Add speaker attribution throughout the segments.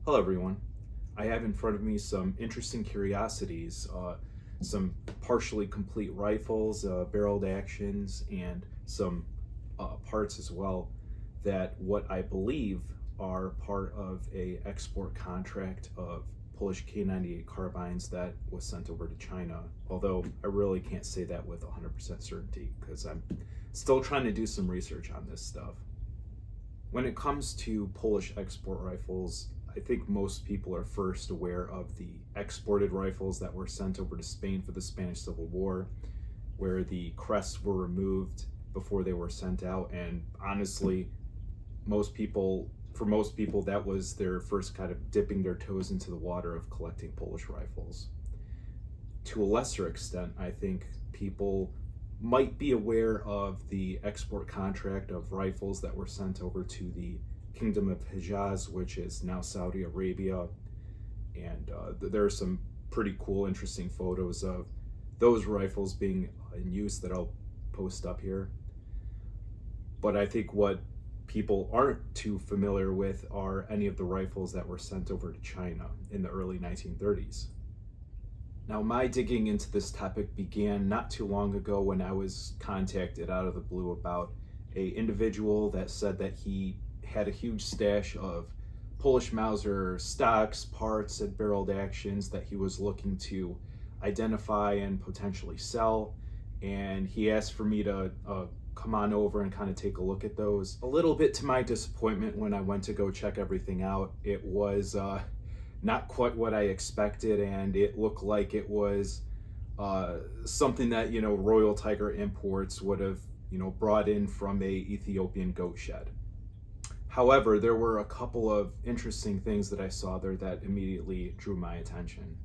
Speaker 1: Hello everyone. I have in front of me some interesting curiosities, some partially complete rifles, barreled actions, and some parts as well that what I believe are part of a export contract of Polish K98 carbines that was sent over to China, although I really can't say that with 100% certainty because I'm still trying to do some research on this stuff. When it comes to Polish export rifles, I think most people are first aware of the exported rifles that were sent over to Spain for the Spanish Civil War, where the crests were removed before they were sent out. And honestly, for most people, that was their first kind of dipping their toes into the water of collecting Polish rifles. To a lesser extent, I think people might be aware of the export contract of rifles that were sent over to the Kingdom of Hijaz, which is now Saudi Arabia. And there are some pretty cool, interesting photos of those rifles being in use that I'll post up here. But I think what people aren't too familiar with are any of the rifles that were sent over to China in the early 1930s. Now, my digging into this topic began not too long ago when I was contacted out of the blue about an individual that said that he had a huge stash of Polish Mauser stocks, parts, and barreled actions that he was looking to identify and potentially sell. And he asked for me to come on over and kind of take a look at those. A little bit to my disappointment, when I went to go check everything out, it was not quite what I expected, and it looked like it was something that Royal Tiger Imports would have brought in from a Ethiopian goat shed. However, there were a couple of interesting things that I saw there that immediately drew my attention.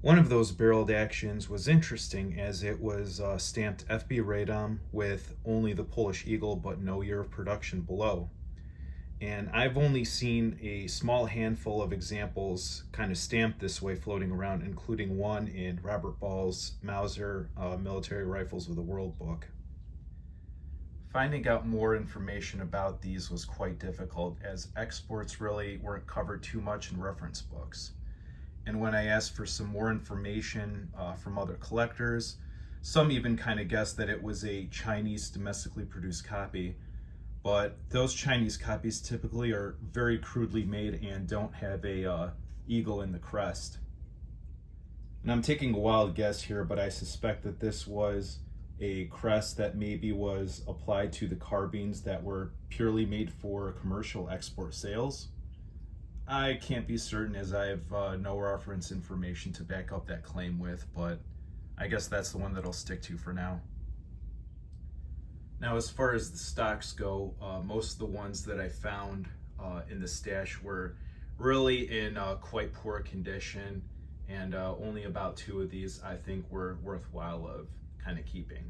Speaker 1: One of those barreled actions was interesting as it was stamped FB Raidom with only the Polish eagle but no year of production below. And I've only seen a small handful of examples kind of stamped this way floating around, including one in Robert Ball's Mauser Military Rifles of the World book. Finding out more information about these was quite difficult, as exports really weren't covered too much in reference books. And when I asked for some more information from other collectors, some even kind of guessed that it was a Chinese domestically produced copy. But those Chinese copies typically are very crudely made and don't have a eagle in the crest. And I'm taking a wild guess here, but I suspect that this was a crest that maybe was applied to the carbines that were purely made for commercial export sales. I can't be certain, as I have no reference information to back up that claim with, but I guess that's the one that I'll stick to for now. Now, as far as the stocks go, most of the ones that I found in the stash were really in quite poor condition, and only about 2 of these I think were worthwhile of kind of keeping.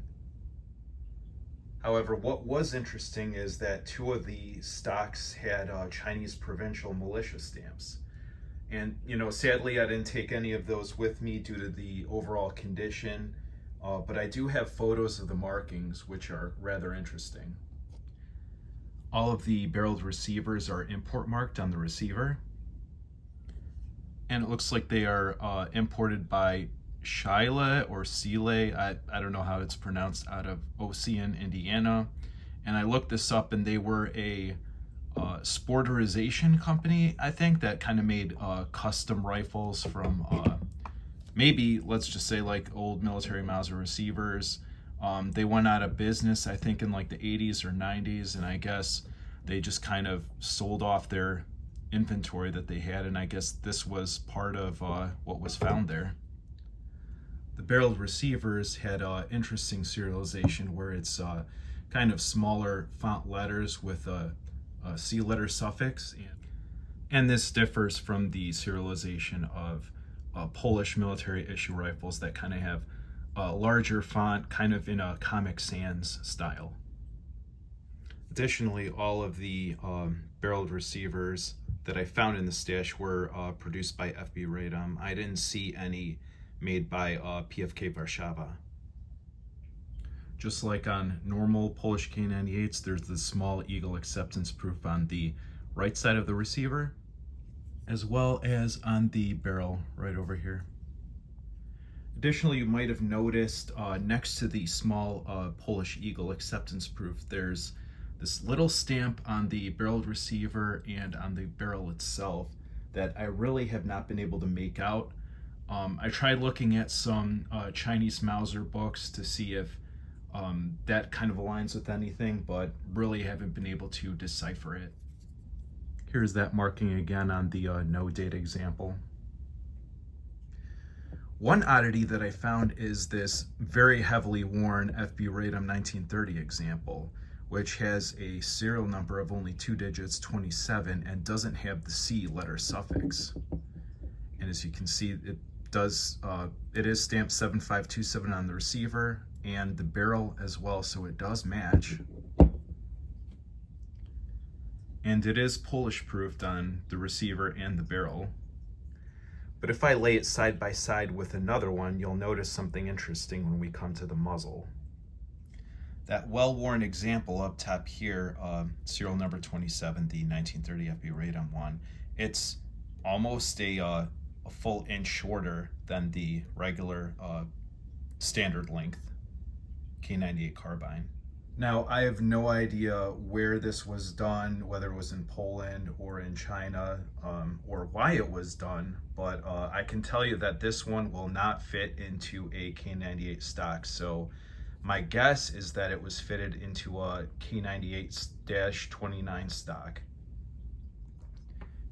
Speaker 1: However, what was interesting is that 2 of the stocks had Chinese provincial militia stamps. And, sadly, I didn't take any of those with me due to the overall condition. But I do have photos of the markings, which are rather interesting. All of the barreled receivers are import marked on the receiver. And it looks like they are imported by Shile or Sile, I don't know how it's pronounced, out of Ocean, Indiana. And I looked this up, and they were a sporterization company, I think, that kind of made custom rifles from maybe, let's just say, like old military Mauser receivers. They went out of business, I think, in like the 80s or 90s, and I guess they just kind of sold off their inventory that they had, and I guess this was part of what was found there. The barreled receivers had interesting serialization where it's kind of smaller font letters with a C letter suffix, and this differs from the serialization of Polish military issue rifles that kind of have a larger font, kind of in a Comic Sans style. Additionally, all of the barreled receivers that I found in the stash were produced by FB Raidom. I didn't see any made by PFK Warszawa. Just like on normal Polish K98s, there's the small eagle acceptance proof on the right side of the receiver, as well as on the barrel right over here. Additionally, you might have noticed next to the small Polish Eagle acceptance proof, there's this little stamp on the barrel receiver and on the barrel itself that I really have not been able to make out. I tried looking at some Chinese Mauser books to see if that kind of aligns with anything, but really haven't been able to decipher it. Here's that marking again on the no date example. One oddity that I found is this very heavily worn FB Raidom 1930 example, which has a serial number of only 2 digits, 27, and doesn't have the C letter suffix. And as you can see, it is stamped 7527 on the receiver and the barrel as well, so it does match. And it is Polish proofed on the receiver and the barrel. But if I lay it side by side with another one, you'll notice something interesting when we come to the muzzle. That well-worn example up top here, serial number 27, the 1930 FB Raidom one, it's almost a full inch shorter than the regular standard length K98 carbine. Now, I have no idea where this was done, whether it was in Poland or in China, or why it was done, but I can tell you that this one will not fit into a K98 stock. So my guess is that it was fitted into a K98-29 stock.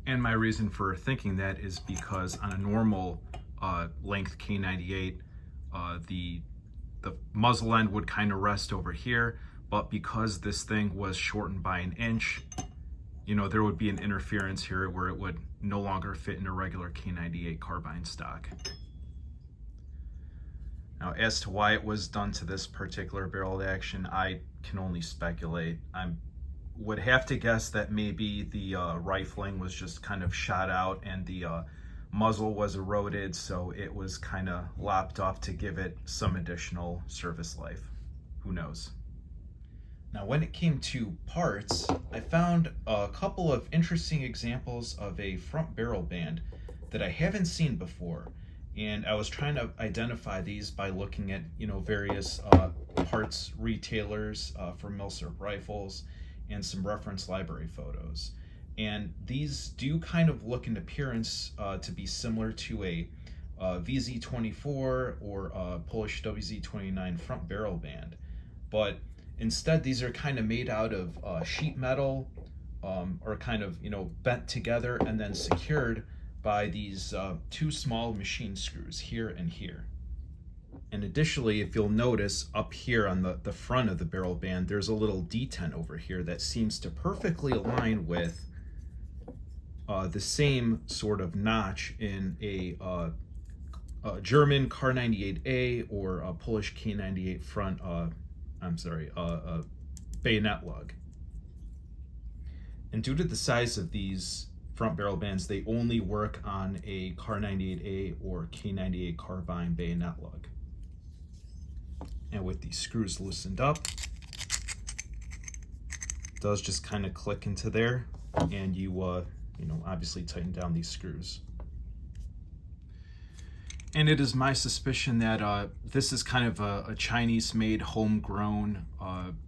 Speaker 1: And my reason for thinking that is because on a normal length K98, the muzzle end would kind of rest over here, but because this thing was shortened by an inch, you know, there would be an interference here where it would no longer fit in a regular K98 carbine stock. Now, as to why it was done to this particular barreled action, I can only speculate. I would have to guess that maybe the rifling was just kind of shot out and the muzzle was eroded, so it was kind of lopped off to give it some additional service life. Who knows? Now, when it came to parts, I found a couple of interesting examples of a front barrel band that I haven't seen before. And I was trying to identify these by looking at, you know, various parts retailers for Milsurp rifles and some reference library photos. And these do kind of look in appearance to be similar to a VZ24 or a Polish WZ29 front barrel band. But instead, these are kind of made out of sheet metal or kind of, you know, bent together and then secured by these two small machine screws here and here. And additionally, if you'll notice up here on the front of the barrel band, there's a little detent over here that seems to perfectly align with the same sort of notch in a German K98A or a Polish K98 front, bayonet lug. And due to the size of these front barrel bands, they only work on a K98A or K98 carbine bayonet lug. And with these screws loosened up, it does just kind of click into there, and you know, obviously tighten down these screws. And it is my suspicion that this is kind of a Chinese-made, homegrown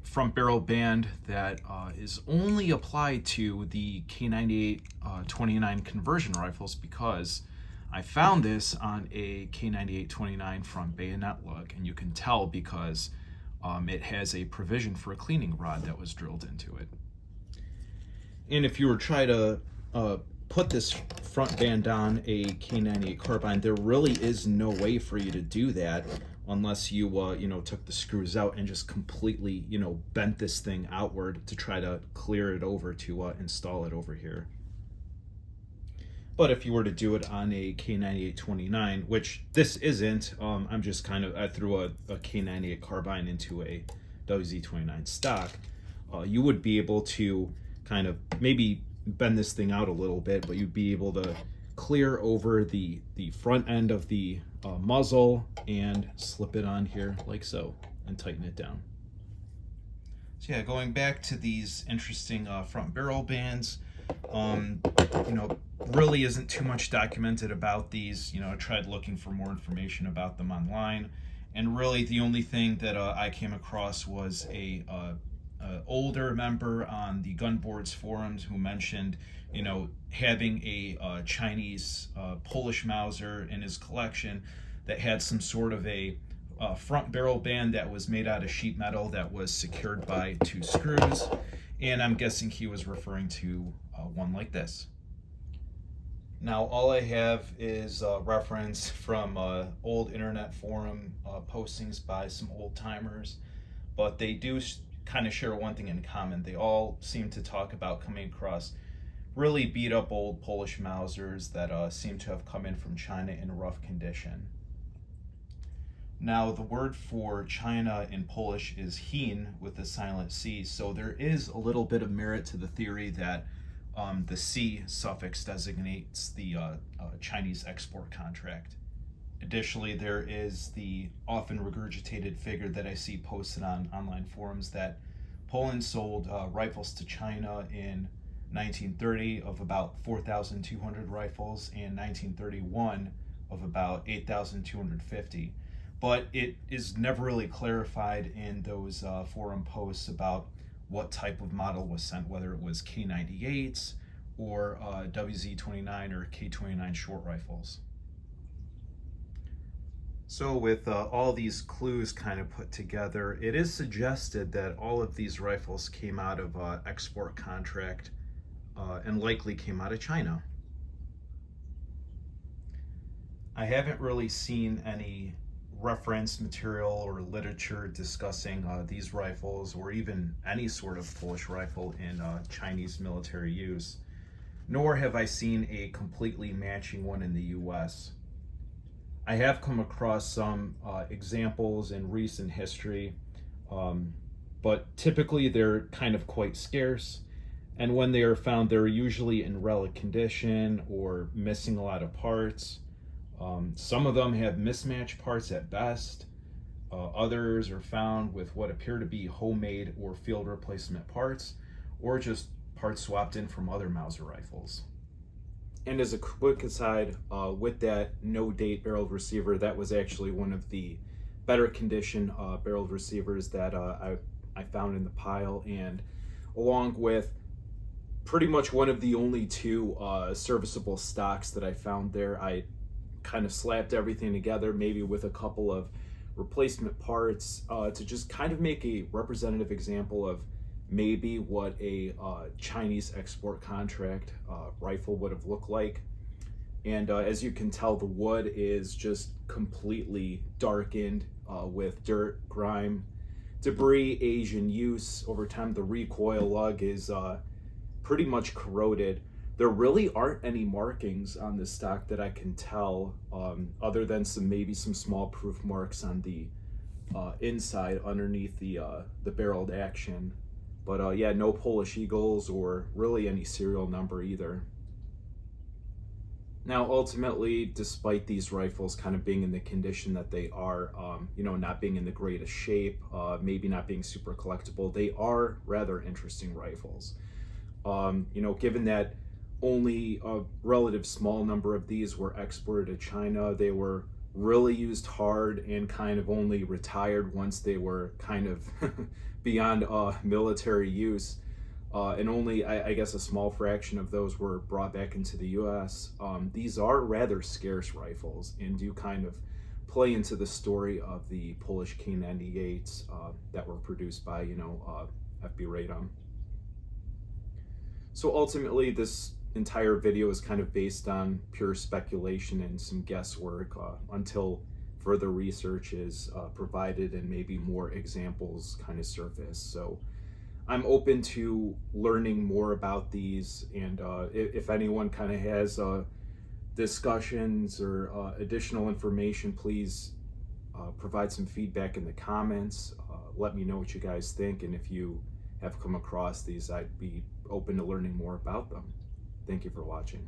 Speaker 1: front barrel band that is only applied to the K98-29 conversion rifles, because I found this on a K98-29 front bayonet lug, and you can tell because it has a provision for a cleaning rod that was drilled into it. And if you were trying to put this front band on a K98 carbine, there really is no way for you to do that unless you you know, took the screws out and just completely, you know, bent this thing outward to try to clear it over to install it over here. But if you were to do it on a K98-29, which this isn't, I'm just kind of, I threw a K98 carbine into a WZ29 stock, you would be able to kind of maybe bend this thing out a little bit, but you'd be able to clear over the front end of the muzzle and slip it on here like so and tighten it down. So yeah, going back to these interesting front barrel bands, You know, really isn't too much documented about these. You know, I tried looking for more information about them online, and really the only thing that I came across was a older member on the gun boards forums who mentioned, you know, having a Chinese Polish Mauser in his collection that had some sort of a front barrel band that was made out of sheet metal that was secured by 2 screws, and I'm guessing he was referring to one like this. Now, all I have is a reference from old internet forum postings by some old timers, but they do kind of share one thing in common. They all seem to talk about coming across really beat up old Polish Mausers that seem to have come in from China in rough condition. Now, the word for China in Polish is Chin with a silent C, so there is a little bit of merit to the theory that the C suffix designates the Chinese export contract. Additionally, there is the often regurgitated figure that I see posted on online forums that Poland sold rifles to China in 1930 of about 4,200 rifles and 1931 of about 8,250. But it is never really clarified in those forum posts about what type of model was sent, whether it was K98s or WZ-29 or K29 short rifles. So with all these clues kind of put together, it is suggested that all of these rifles came out of export contract and likely came out of China. I haven't really seen any reference material or literature discussing these rifles or even any sort of Polish rifle in Chinese military use, nor have I seen a completely matching one in the US. I have come across some examples in recent history, but typically they're kind of quite scarce, and when they are found, they're usually in relic condition or missing a lot of parts. Some of them have mismatched parts at best. Others are found with what appear to be homemade or field replacement parts, or just parts swapped in from other Mauser rifles. And as a quick aside, with that no-date barreled receiver, that was actually one of the better condition barreled receivers that I found in the pile, and along with pretty much one of the only 2 serviceable stocks that I found there, I kind of slapped everything together, maybe with a couple of replacement parts to just kind of make a representative example of maybe what a Chinese export contract rifle would have looked like. And as you can tell, the wood is just completely darkened with dirt, grime, debris, age, and use. Over time, the recoil lug is pretty much corroded. There really aren't any markings on this stock that I can tell, other than maybe some small proof marks on the inside underneath the barreled action. But yeah, no Polish Eagles or really any serial number either. Now, ultimately, despite these rifles kind of being in the condition that they are, you know, not being in the greatest shape, maybe not being super collectible, they are rather interesting rifles. You know, given that only a relative small number of these were exported to China, they were really used hard and kind of only retired once they were kind of beyond military use. And only, I guess, a small fraction of those were brought back into the US. These are rather scarce rifles and do kind of play into the story of the Polish K98s that were produced by, you know, FB Raidom. So ultimately, this entire video is kind of based on pure speculation and some guesswork until further research is provided and maybe more examples kind of surface. So I'm open to learning more about these, and if anyone kind of has discussions or additional information, please provide some feedback in the comments. Let me know what you guys think, and if you have come across these, I'd be open to learning more about them. Thank you for watching.